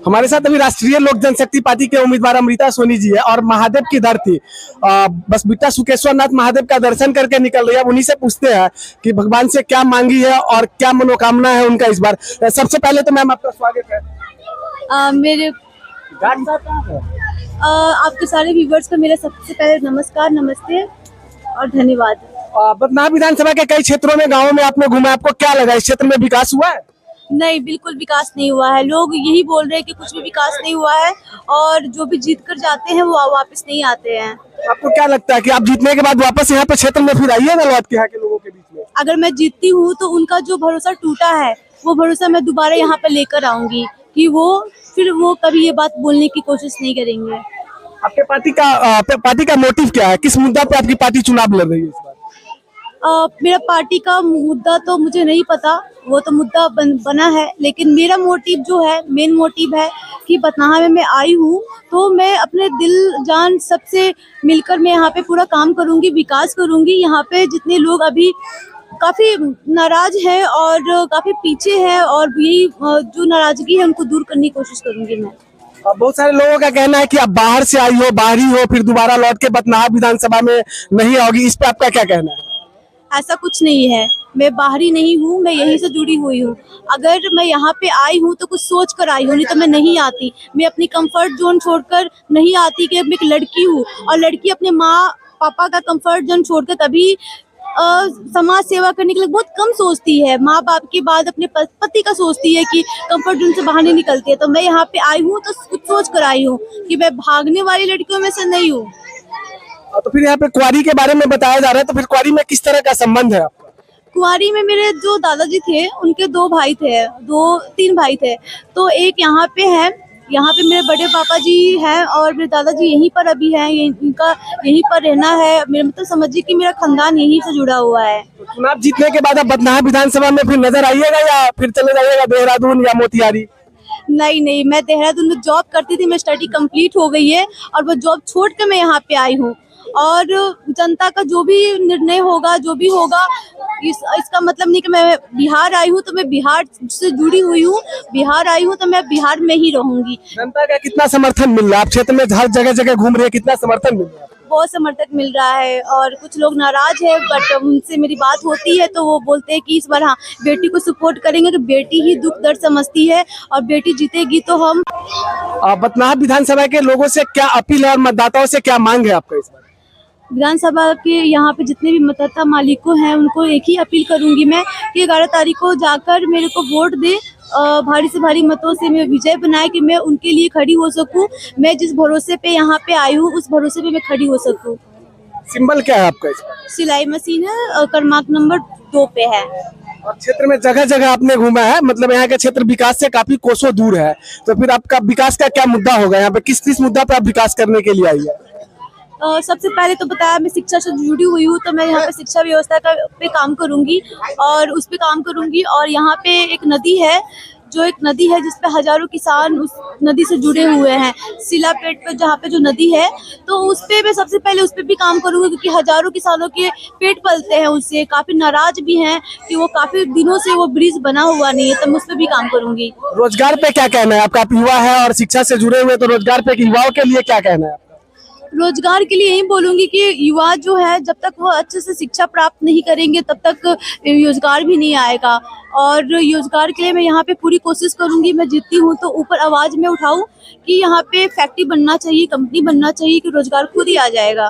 हमारे साथ अभी राष्ट्रीय लोक जनशक्ति पार्टी के उम्मीदवार अमृता सोनी जी है और महादेव की धरती बस बेटा सुकेश्वर नाथ महादेव का दर्शन करके निकल रही है। अब उन्हीं से पूछते हैं कि भगवान से क्या मांगी है और क्या मनोकामना है उनका इस बार। सबसे पहले तो मैम आपका स्वागत है। मेरे आपके सारे व्यूवर्स को मेरा सबसे पहले नमस्कार, नमस्ते और धन्यवाद। बदनाम विधानसभा के कई क्षेत्रों में, गाँव में आपने घूमा, आपको क्या लगा इस क्षेत्र में विकास हुआ है? नहीं, बिल्कुल विकास नहीं हुआ है। लोग यही बोल रहे हैं कि कुछ भी विकास नहीं हुआ है और जो भी जीत कर जाते हैं वो वापस नहीं आते हैं। आपको क्या लगता है कि आप जीतने के बाद वापस यहाँ पे क्षेत्र में फिर आइएगा लौट के यहाँ के लोगों के बीच में? अगर मैं जीतती हूँ तो उनका जो भरोसा टूटा है वो भरोसा मैं दोबारा यहाँ पे लेकर आऊंगी कि वो कभी ये बात बोलने की कोशिश नहीं करेंगे। आपके पार्टी का मोटिव क्या है? किस मुद्दा पे आपकी पार्टी चुनाव लड़ रही है इस बार? मेरा पार्टी का मुद्दा तो मुझे नहीं पता, वो तो मुद्दा बना है, लेकिन मेरा मोटिव जो है, मेन मोटिव है कि बथनाहा में मैं आई हूँ तो मैं अपने दिल जान सबसे मिलकर मैं यहाँ पे पूरा काम करूँगी, विकास करूँगी। यहाँ पे जितने लोग अभी काफी नाराज है और काफी पीछे है और यही जो नाराजगी है उनको दूर करने की कोशिश करूँगी मैं। बहुत सारे लोगों का कहना है कि आप बाहर से आई हो, बाहरी हो, फिर दोबारा लौट के बथनाहा विधानसभा में नहीं आओगी, इस पे आपका क्या कहना है? ऐसा कुछ नहीं है, मैं बाहरी नहीं हूँ, मैं यहीं से जुड़ी हुई हूँ। अगर मैं यहाँ पे आई हूँ तो कुछ सोच कर आई हूँ, नहीं तो मैं नहीं आती। मैं अपनी कंफर्ट जोन छोड़कर नहीं आती कि मैं एक लड़की हूँ और लड़की अपने माँ पापा का कंफर्ट जोन छोड़कर कभी समाज सेवा करने के लिए बहुत कम सोचती है। माँ बाप के बाद अपने पति का सोचती है कि कंफर्ट जोन से बाहर नहीं निकलती है। तो मैं यहाँ पे आई हूँ तो कुछ सोच कर आई हूँ कि मैं भागने वाली लड़कियों में से नहीं हूँ। तो फिर यहाँ पे कुंवारी के बारे में बताया जा रहा है, तो फिर कुंवारी में किस तरह का संबंध है आपका? कुंवारी में मेरे जो दादाजी थे उनके 3 भाई थे। तो एक यहाँ पे है, यहाँ पे मेरे बड़े पापा जी हैं और मेरे दादाजी यहीं पर अभी हैं, इनका यहीं पर रहना है। मेरे मतलब समझिए कि मेरा खानदान यहीं से जुड़ा हुआ है। तो चुनाव जीतने के बाद आप बथनाहा विधानसभा में फिर नजर आइएगा या फिर चले जाइएगा देहरादून या मोतिहारी? नहीं, मैं देहरादून में जॉब करती थी, मैं स्टडी कंप्लीट हो गई है और वो जॉब छोड़ के मैं यहाँ पे आई हूँ। और जनता का जो भी निर्णय होगा, जो भी होगा, इसका मतलब नहीं कि मैं बिहार आई हूँ तो मैं बिहार से जुड़ी हुई हूँ। बिहार आई हूँ तो मैं बिहार में ही रहूंगी। जनता का कितना समर्थन मिल रहा है? आप क्षेत्र में हर जगह जगह घूम रहे हैं, कितना समर्थन मिल रहा है? बहुत समर्थन मिल रहा है और कुछ लोग नाराज है, बट उनसे मेरी बात होती है तो वो बोलते हैं कि इस बार हाँ बेटी को सपोर्ट करेंगे, कि बेटी ही दुख दर्द समझती है और बेटी जीतेगी तो हम। बथनाहा विधानसभा के लोगों से क्या अपील है और मतदाताओं से क्या मांग है आपका इस बार? विधानसभा के यहाँ पे जितने भी मतदाता मालिकों हैं उनको एक ही अपील करूंगी मैं कि 11 तारीख को जाकर मेरे को वोट दे, भारी से भारी मतों से मैं विजय बनाए कि मैं उनके लिए खड़ी हो सकूं। मैं जिस भरोसे पे यहाँ पे आई हूँ उस भरोसे पे मैं खड़ी हो सकूं। सिंबल क्या है आपका इसका? सिलाई मशीन है, क्रमांक नंबर 2 पे है। और क्षेत्र में जगह जगह आपने घूमा है, मतलब यहाँ का क्षेत्र विकास से काफी कोसों दूर है, तो फिर आपका विकास का क्या मुद्दा होगा? यहाँ पे किस किस मुद्दा पे आप विकास करने के लिए आई है? सबसे पहले तो बताया मैं शिक्षा से जुड़ी हुई हूँ तो मैं यहाँ पे शिक्षा व्यवस्था पे काम करूंगी और उस पे काम करूंगी। और यहाँ पे एक नदी है, जो एक नदी है जिसपे हजारों किसान उस नदी से जुड़े हुए हैं। सिलापेट पे जहाँ पे जो नदी है तो उस पे मैं सबसे पहले उस पे भी काम करूंगी, क्योंकि हजारों किसानों के पेट पलते हैं, उससे काफी नाराज भी हैं कि वो काफी दिनों से वो ब्रिज बना हुआ नहीं है, तो मैं उस पे भी काम करूंगी। रोजगार पे क्या कहना है आपका? आप युवा है और शिक्षा से जुड़े हुए, तो रोजगार पे युवाओं के लिए क्या कहना है? रोजगार के लिए यही बोलूंगी कि युवा जो है जब तक वो अच्छे से शिक्षा प्राप्त नहीं करेंगे तब तक रोजगार भी नहीं आएगा। और रोजगार के लिए मैं यहाँ पे पूरी कोशिश करूंगी। मैं जीतती हूँ तो ऊपर आवाज में उठाऊं कि यहाँ पे फैक्ट्री बनना चाहिए, कंपनी बनना चाहिए, कि रोजगार खुद ही आ जाएगा।